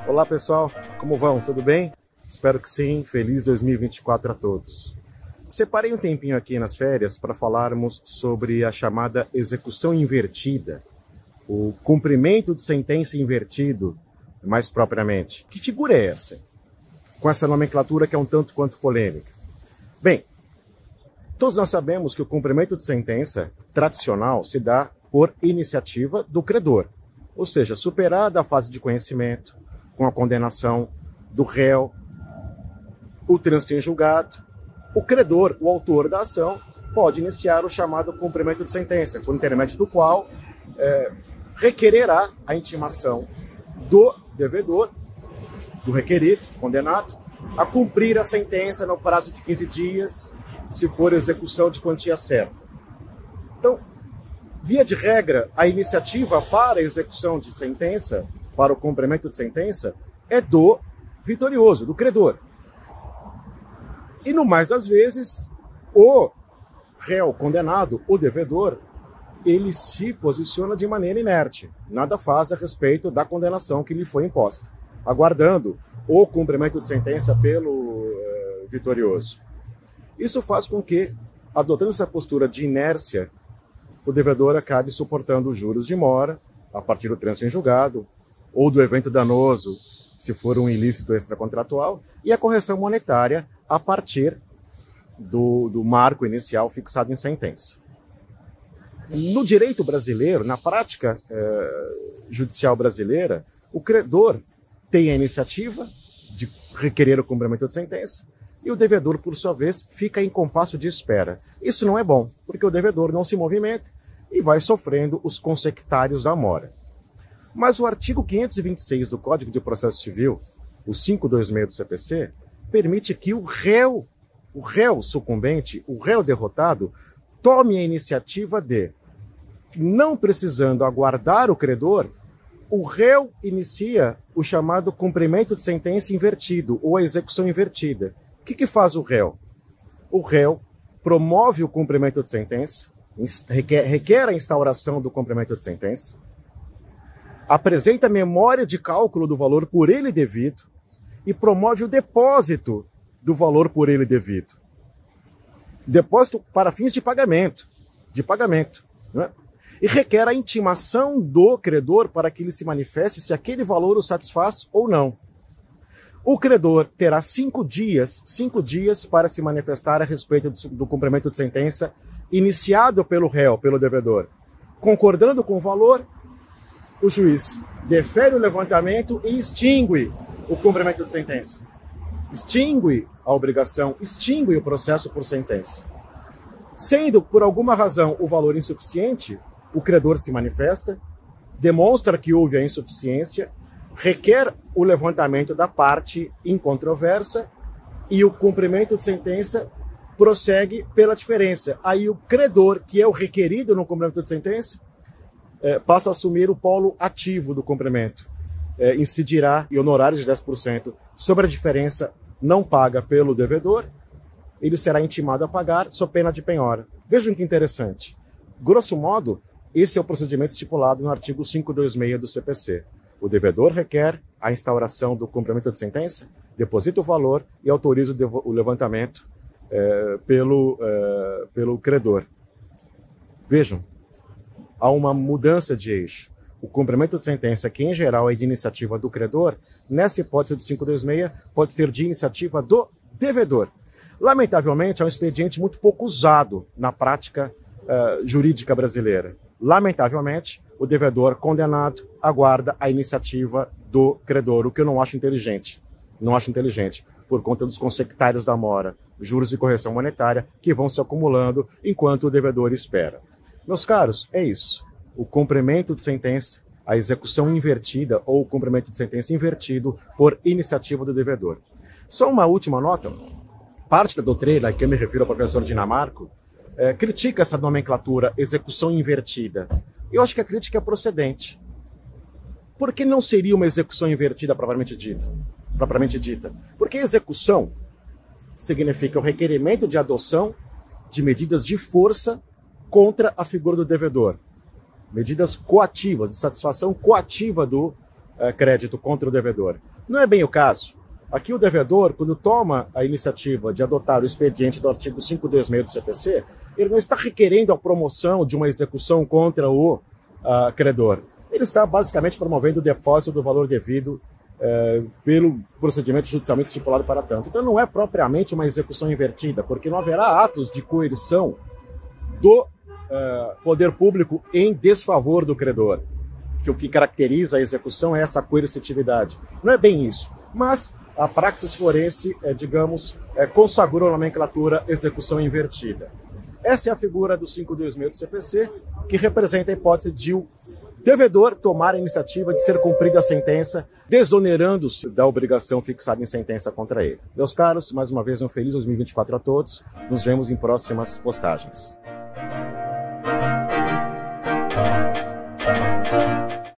Olá pessoal, como vão? Tudo bem? Espero que sim. Feliz 2024 a todos. Separei um tempinho aqui nas férias para falarmos sobre a chamada execução invertida, o cumprimento de sentença invertido, mais propriamente. Que figura é essa? Com essa nomenclatura que é um tanto quanto polêmica. Bem, todos nós sabemos que o cumprimento de sentença tradicional se dá por iniciativa do credor, ou seja, superada a fase de conhecimento, com a condenação do réu, o trânsito em julgado, o credor, o autor da ação, pode iniciar o chamado cumprimento de sentença, por intermédio do qual requererá a intimação do devedor, do requerido, condenado, a cumprir a sentença no prazo de 15 dias, se for execução de quantia certa. Então, via de regra, a iniciativa para a execução de sentença, para o cumprimento de sentença, é do vitorioso, do credor. E no mais das vezes, o réu condenado, o devedor, ele se posiciona de maneira inerte, nada faz a respeito da condenação que lhe foi imposta, aguardando o cumprimento de sentença pelo vitorioso. Isso faz com que, adotando essa postura de inércia, o devedor acabe suportando os juros de mora, a partir do trânsito em julgado, ou do evento danoso, se for um ilícito extracontratual, e a correção monetária a partir do marco inicial fixado em sentença. No direito brasileiro, na prática judicial brasileira, o credor tem a iniciativa de requerer o cumprimento de sentença e o devedor, por sua vez, fica em compasso de espera. Isso não é bom, porque o devedor não se movimenta e vai sofrendo os consectários da mora. Mas o artigo 526 do Código de Processo Civil, o 526 do CPC, permite que o réu sucumbente, o réu derrotado, tome a iniciativa de, não precisando aguardar o credor, o réu inicia o chamado cumprimento de sentença invertido, ou a execução invertida. O que faz o réu? O réu promove o cumprimento de sentença, requer a instauração do cumprimento de sentença, apresenta memória de cálculo do valor por ele devido e promove o depósito do valor por ele devido. Depósito para fins de pagamento, né? E requer a intimação do credor para que ele se manifeste se aquele valor o satisfaz ou não. O credor terá 5 dias para se manifestar a respeito do cumprimento de sentença iniciado pelo réu, pelo devedor. Concordando com o valor, o juiz defere o levantamento e extingue o cumprimento de sentença. Extingue a obrigação, extingue o processo por sentença. Sendo, por alguma razão, o valor insuficiente, o credor se manifesta, demonstra que houve a insuficiência, requer o levantamento da parte incontroversa e o cumprimento de sentença prossegue pela diferença. Aí o credor, que é o requerido no cumprimento de sentença, passa a assumir o polo ativo do cumprimento. Incidirá em honorários de 10% sobre a diferença não paga pelo devedor, ele será intimado a pagar sob pena de penhora. Vejam que interessante. Grosso modo, esse é o procedimento estipulado no artigo 526 do CPC. O devedor requer a instauração do cumprimento de sentença, deposita o valor e autoriza o levantamento pelo credor. Vejam, há uma mudança de eixo. O cumprimento de sentença, que em geral é de iniciativa do credor, nessa hipótese do 526, pode ser de iniciativa do devedor. Lamentavelmente, é um expediente muito pouco usado na prática jurídica brasileira. Lamentavelmente, o devedor condenado aguarda a iniciativa do credor, o que eu não acho inteligente. Não acho inteligente, por conta dos consectários da mora, juros de correção monetária, que vão se acumulando enquanto o devedor espera. Meus caros, é isso. O cumprimento de sentença, a execução invertida ou o cumprimento de sentença invertido por iniciativa do devedor. Só uma última nota. Parte da doutrina, a que eu me refiro ao professor Dinamarco, critica essa nomenclatura execução invertida. Eu acho que a crítica é procedente. Por que não seria uma execução invertida propriamente dita? Porque execução significa o requerimento de adoção de medidas de força contra a figura do devedor. medidas coativas, de satisfação coativa do crédito contra o devedor. Não é bem o caso. Aqui o devedor, quando toma a iniciativa de adotar o expediente do artigo 526 do CPC, ele não está requerendo a promoção de uma execução contra o credor. Ele está basicamente promovendo o depósito do valor devido pelo procedimento judicialmente estipulado para tanto. Então não é propriamente uma execução invertida, porque não haverá atos de coerção do poder público em desfavor do credor, que o que caracteriza a execução é essa coercitividade. Não é bem isso, mas a praxis forense, consagrou a nomenclatura execução invertida. Essa é a figura do 526 do CPC, que representa a hipótese de o devedor tomar a iniciativa de ser cumprida a sentença, desonerando-se da obrigação fixada em sentença contra ele. Meus caros, mais uma vez um feliz 2024 a todos. Nos vemos em próximas postagens.